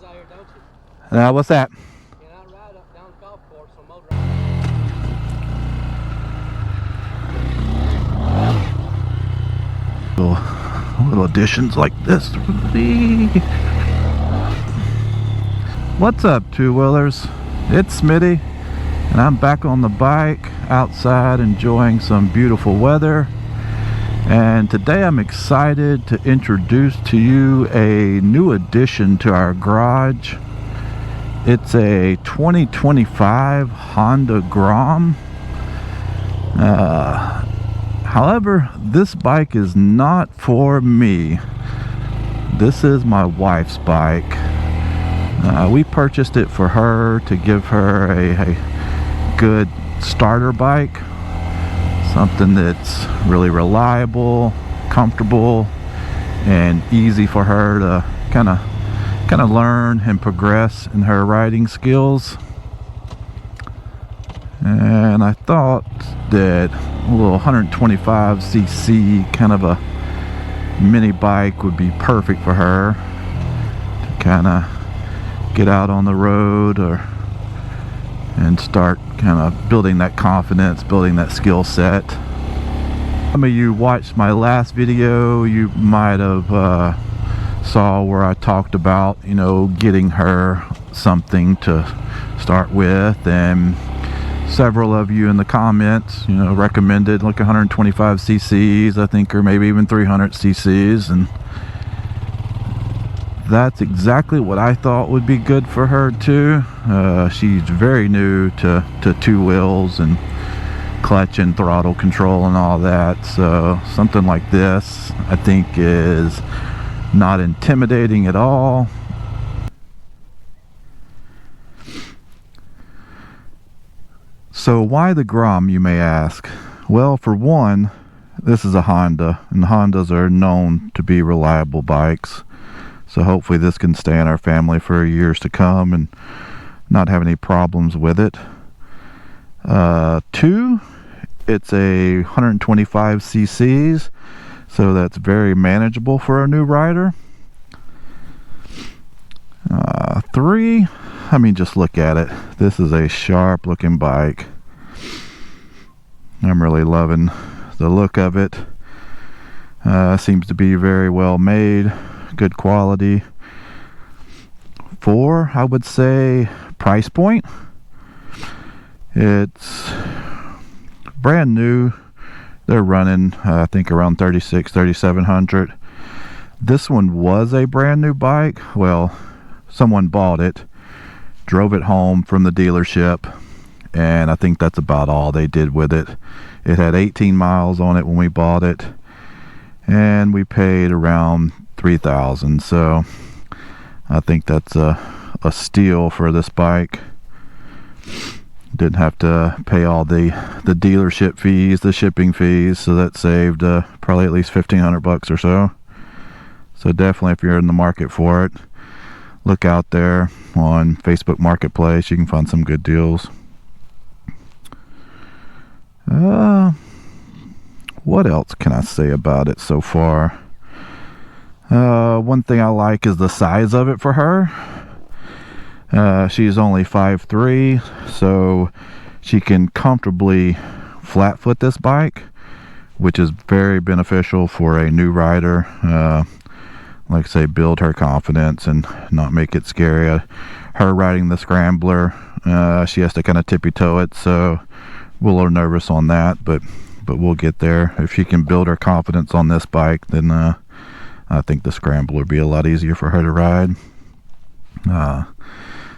hills out here, don't you? What's that? You know, ride up down the golf course on Moto. Little additions like this. What's up, two-wheelers? It's Smitty, and I'm back on the bike outside enjoying some beautiful weather. And today I'm excited to introduce to you a new addition to our garage. It's a 2025 Honda Grom. However, this bike is not for me. This is my wife's bike. We purchased it for her to give her a good starter bike. Something that's really reliable, comfortable, and easy for her to kind of learn and progress in her riding skills. And I thought that a little 125cc kind of a mini bike would be perfect for her to kind of get out on the road and start kind of building that confidence, building that skill set. Some of you watched my last video, you might have saw where I talked about, you know, getting her something to start with, and several of you in the comments, you know, recommended like 125ccs, I think, or maybe even 300ccs, and that's exactly what I thought would be good for her too. She's very new to two wheels and clutch and throttle control and all that, so something like this I think is not intimidating at all. So why the Grom, you may ask? Well, for one, this is a Honda, and Hondas are known to be reliable bikes. So hopefully this can stay in our family for years to come and not have any problems with it. Two, it's a 125ccs, so that's very manageable for a new rider. Three, I mean, just look at it. This is a sharp looking bike. I'm really loving the look of it. Seems to be very well made, good quality. Four, I would say price point. It's brand new. They're running I think around $3,700. This one was a brand new bike. Well, someone bought it, drove it home from the dealership, and I think that's about all they did with it. It had 18 miles on it when we bought it, and we paid around $3,000, so I think that's a steal for this bike. Didn't have to pay all the dealership fees, the shipping fees, so that saved probably at least $1,500 or so. So definitely, if you're in the market for it, look out there on Facebook Marketplace. You can find some good deals. What else can I say about it so far? One thing I like is the size of it for her. She's only 5'3", so she can comfortably flat foot this bike, which is very beneficial for a new rider. Like I say, build her confidence and not make it scary. Her riding the scrambler, she has to kind of tippy-toe it, so we're a little nervous on that, but we'll get there. If she can build her confidence on this bike, then I think the scrambler will be a lot easier for her to ride.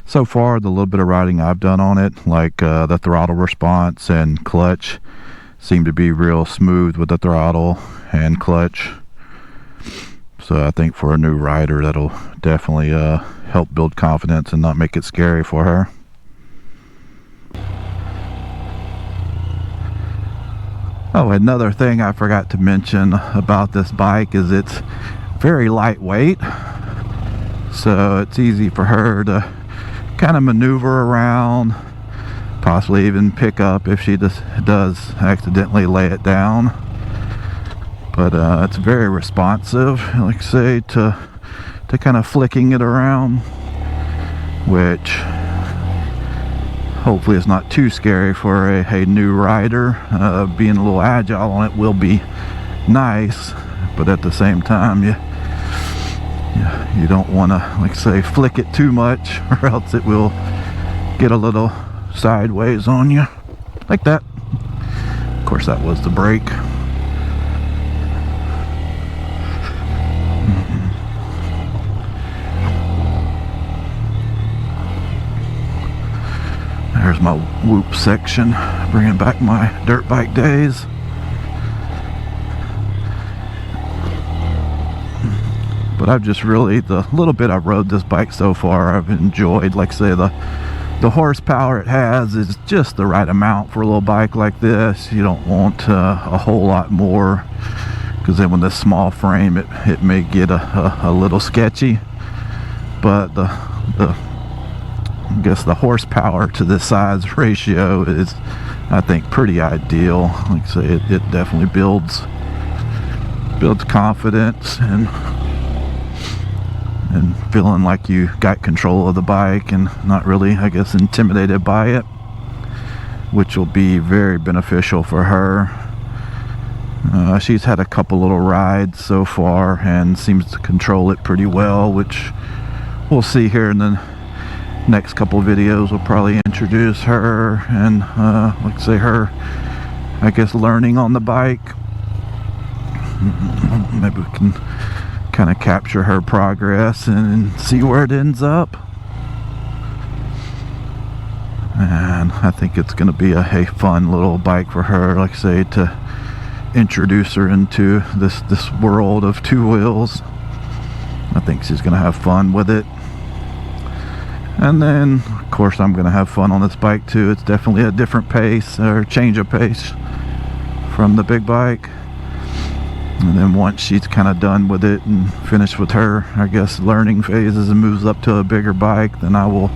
So far, the little bit of riding I've done on it, like the throttle response and clutch, seem to be real smooth with the throttle and clutch. So I think for a new rider, that'll definitely help build confidence and not make it scary for her. Oh, another thing I forgot to mention about this bike is it's very lightweight, so it's easy for her to kind of maneuver around, possibly even pick up if she just does accidentally lay it down. But it's very responsive, like I say, to kind of flicking it around. which hopefully is not too scary for a new rider. Being a little agile on it will be nice, but at the same time you don't want to, like say, flick it too much, or else it will get a little sideways on you like that. Of course, that was the brake. There's my whoop section, bringing back my dirt bike days. But I've just really, the little bit I've rode this bike so far, I've enjoyed. Like I say, the horsepower it has is just the right amount for a little bike like this. You don't want a whole lot more, because then with this small frame it may get a little sketchy. But I guess the horsepower to this size ratio is, I think, pretty ideal. Like I say, it definitely builds confidence and feeling like you got control of the bike and not really, I guess, intimidated by it, which will be very beneficial for her. She's had a couple little rides so far and seems to control it pretty well, which we'll see here in the next couple videos. We'll probably introduce her and like I say, her, I guess, learning on the bike. Maybe we can kind of capture her progress and see where it ends up. And I think it's going to be a fun little bike for her, like I say, to introduce her into this world of two wheels. I think she's going to have fun with it. And then, of course, I'm going to have fun on this bike too. It's definitely a different pace, or change of pace from the big bike. And then once she's kind of done with it and finished with her, I guess, learning phases and moves up to a bigger bike, then I will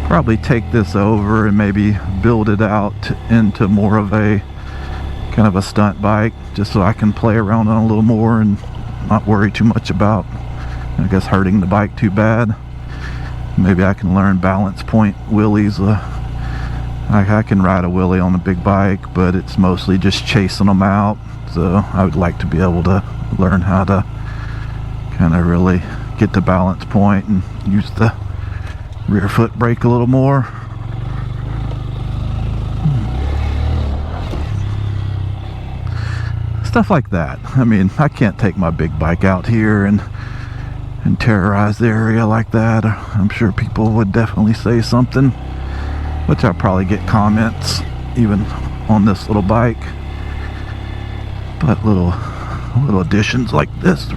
probably take this over and maybe build it out into more of a kind of a stunt bike, just so I can play around on a little more and not worry too much about, I guess, hurting the bike too bad. Maybe I can learn balance point wheelies. I can ride a wheelie on a big bike, but it's mostly just chasing them out. So I would like to be able to learn how to kind of really get the balance point and use the rear foot brake a little more. Stuff like that. I mean, I can't take my big bike out here and terrorize the area like that. I'm sure people would definitely say something, which I'll probably get comments even on this little bike. But little additions like this,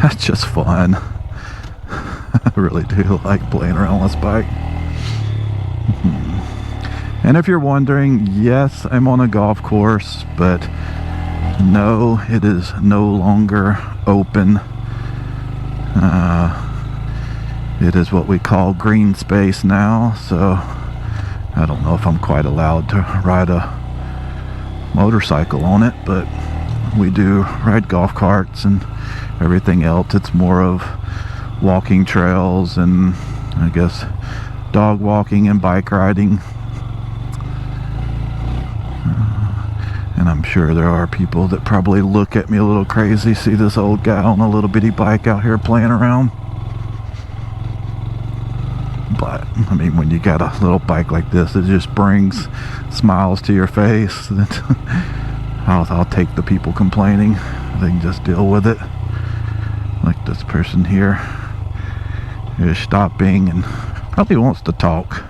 that's just fun. I really do like playing around with this bike. And if you're wondering, yes, I'm on a golf course, but no, it is no longer open. It is what we call green space now, so I don't know if I'm quite allowed to ride a motorcycle on it, but we do ride golf carts and everything else. It's more of walking trails and, I guess, dog walking and bike riding. And I'm sure there are people that probably look at me a little crazy, see this old guy on a little bitty bike out here playing around. But, I mean, when you got a little bike like this, it just brings smiles to your face. I'll take the people complaining. They can just deal with it. Like this person here is stopping and probably wants to talk.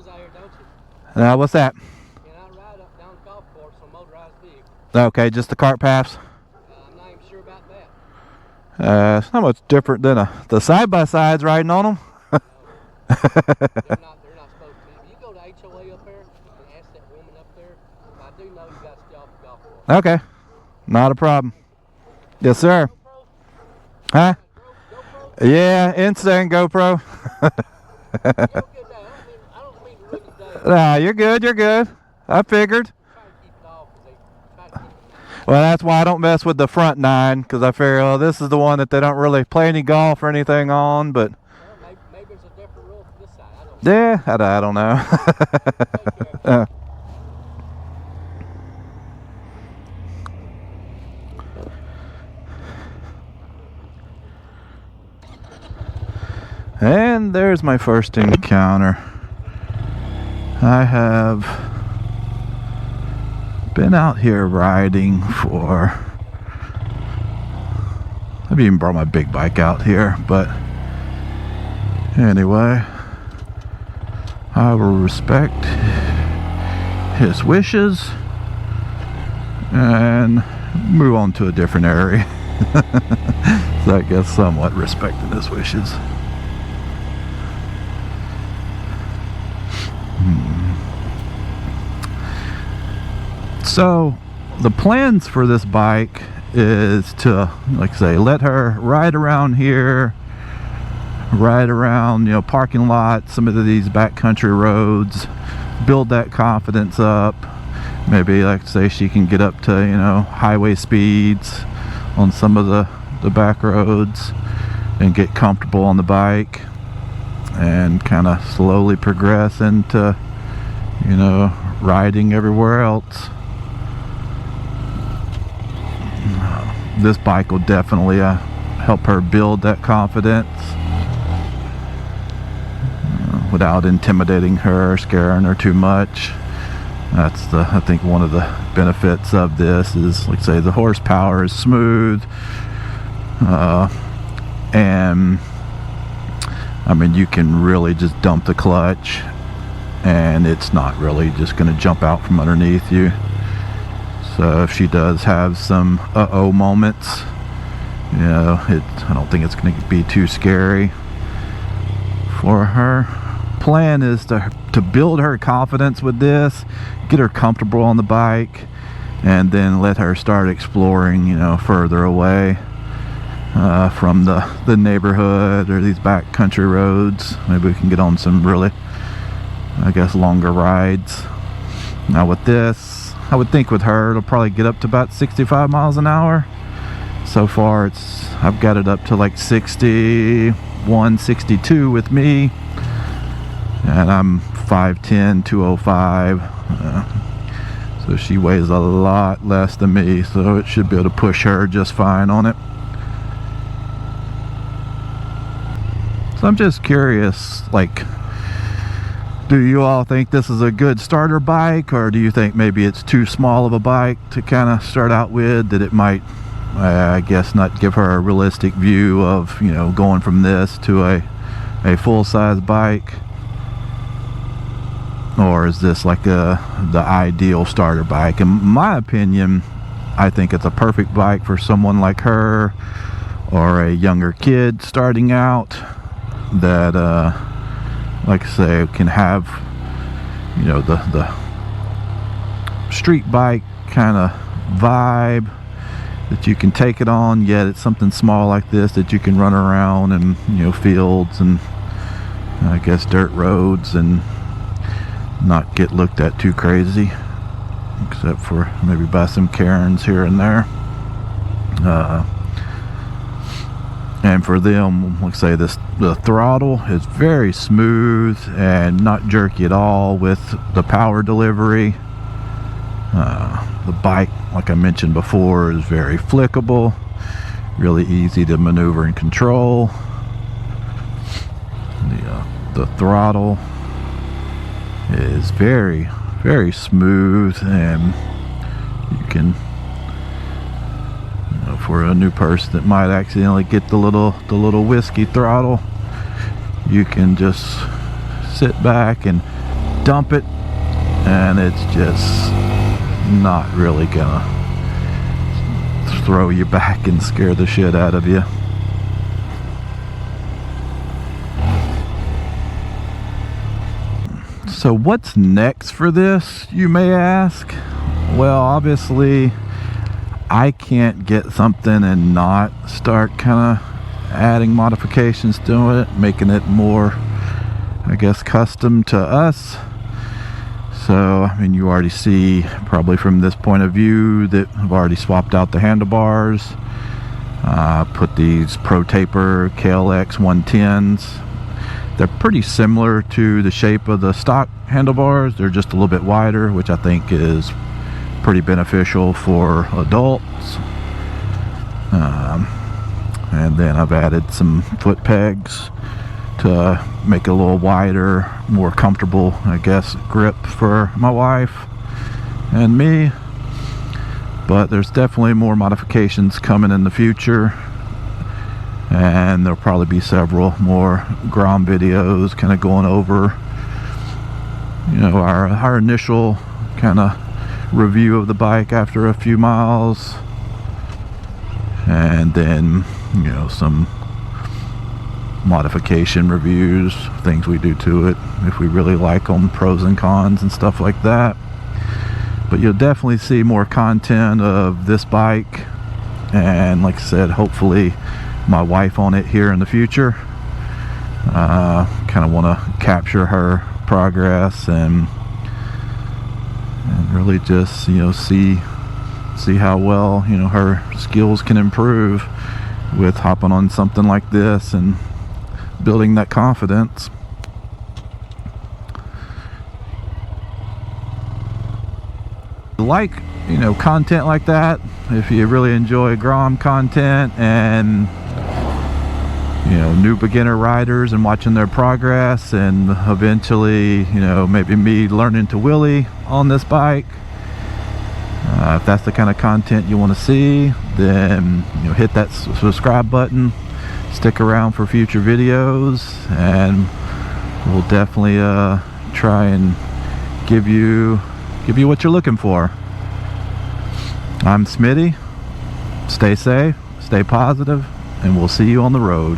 Out here, don't you? What's that? You cannot ride up down the golf course on motorized vehicles. Okay, just the cart paths. I'm not even sure about that. It's not much different than the side-by-sides riding on them. No, they're not supposed to. If you go to HOA up there and ask that woman up there, I do know you got to stay off the golf course. Okay, not a problem. Yes, sir. GoPro? Huh? Yeah, instant GoPro. You have a good day. I don't mean to ruin your day. Nah, you're good. You're good. I figured. Try to keep it off because they try to keep it. Well, that's why I don't mess with the front 9, because I figure, oh, this is the one that they don't really play any golf or anything on. But Well, maybe there's a different rule for this side. I don't know. yeah, I don't know. Take care. And there's my first encounter. I have been out here riding for, I've even brought my big bike out here, but anyway, I will respect his wishes and move on to a different area. So I guess somewhat respecting his wishes. So the plans for this bike is to, like I say, let her ride around here, ride around, you know, parking lots, some of these backcountry roads, build that confidence up. Maybe, like I say, she can get up to, you know, highway speeds on some of the back roads and get comfortable on the bike and kind of slowly progress into, you know, riding everywhere else. This bike will definitely help her build that confidence without intimidating her, scaring her too much. That's I think one of the benefits of this is, like I say, the horsepower is smooth, and I mean, you can really just dump the clutch and it's not really just going to jump out from underneath you. So if she does have some uh-oh moments, you know, I don't think it's going to be too scary for her. Plan is to build her confidence with this, get her comfortable on the bike, and then let her start exploring, you know, further away from the neighborhood or these backcountry roads. Maybe we can get on some really, I guess, longer rides. Now with this, I would think with her it'll probably get up to about 65 miles an hour. So far I've got it up to like 61, 62 with me, and I'm 5'10", 205, so she weighs a lot less than me, so it should be able to push her just fine on it. So I'm just curious, like, do you all think this is a good starter bike, or do you think maybe it's too small of a bike to kind of start out with, that it might, I guess, not give her a realistic view of, you know, going from this to a full-size bike? Or is this like the ideal starter bike? In my opinion, I think it's a perfect bike for someone like her or a younger kid starting out that like I say, can have, you know, the street bike kind of vibe, that you can take it on, yet it's something small like this that you can run around and, you know, fields and I guess dirt roads and not get looked at too crazy, except for maybe by some Karens here and there. And for them, like I say, the throttle is very smooth and not jerky at all with the power delivery. The bike, like I mentioned before, is very flickable, really easy to maneuver and control. The throttle is very, very smooth, and you can, you know, for a new person that might accidentally get the little whiskey throttle, you can just sit back and dump it, and it's just not really gonna throw you back and scare the shit out of you. So what's next for this, you may ask? Well, obviously I can't get something and not start kind of adding modifications to it, making it more, I guess, custom to us. So, I mean, you already see probably from this point of view that I've already swapped out the handlebars. Put these Pro Taper KLX 110s. They're pretty similar to the shape of the stock handlebars. They're just a little bit wider, which I think is pretty beneficial for adults. And then I've added some foot pegs to make it a little wider, more comfortable, I guess, grip for my wife and me. But there's definitely more modifications coming in the future, and there'll probably be several more Grom videos kind of going over, you know, our initial kind of review of the bike after a few miles, and then, you know, some modification reviews, things we do to it if we really like them, pros and cons and stuff like that. But you'll definitely see more content of this bike, and like I said, hopefully my wife on it here in the future. Kind of want to capture her progress and really just, you know, see how well, you know, her skills can improve with hopping on something like this and building that confidence. Like, you know, content like that, if you really enjoy Grom content and, you know, new beginner riders and watching their progress, and eventually, you know, maybe me learning to wheelie on this bike, if that's the kind of content you want to see, then, you know, hit that subscribe button, stick around for future videos, and we'll definitely try and give you what you're looking for. I'm Smitty. Stay safe, stay positive, and we'll see you on the road.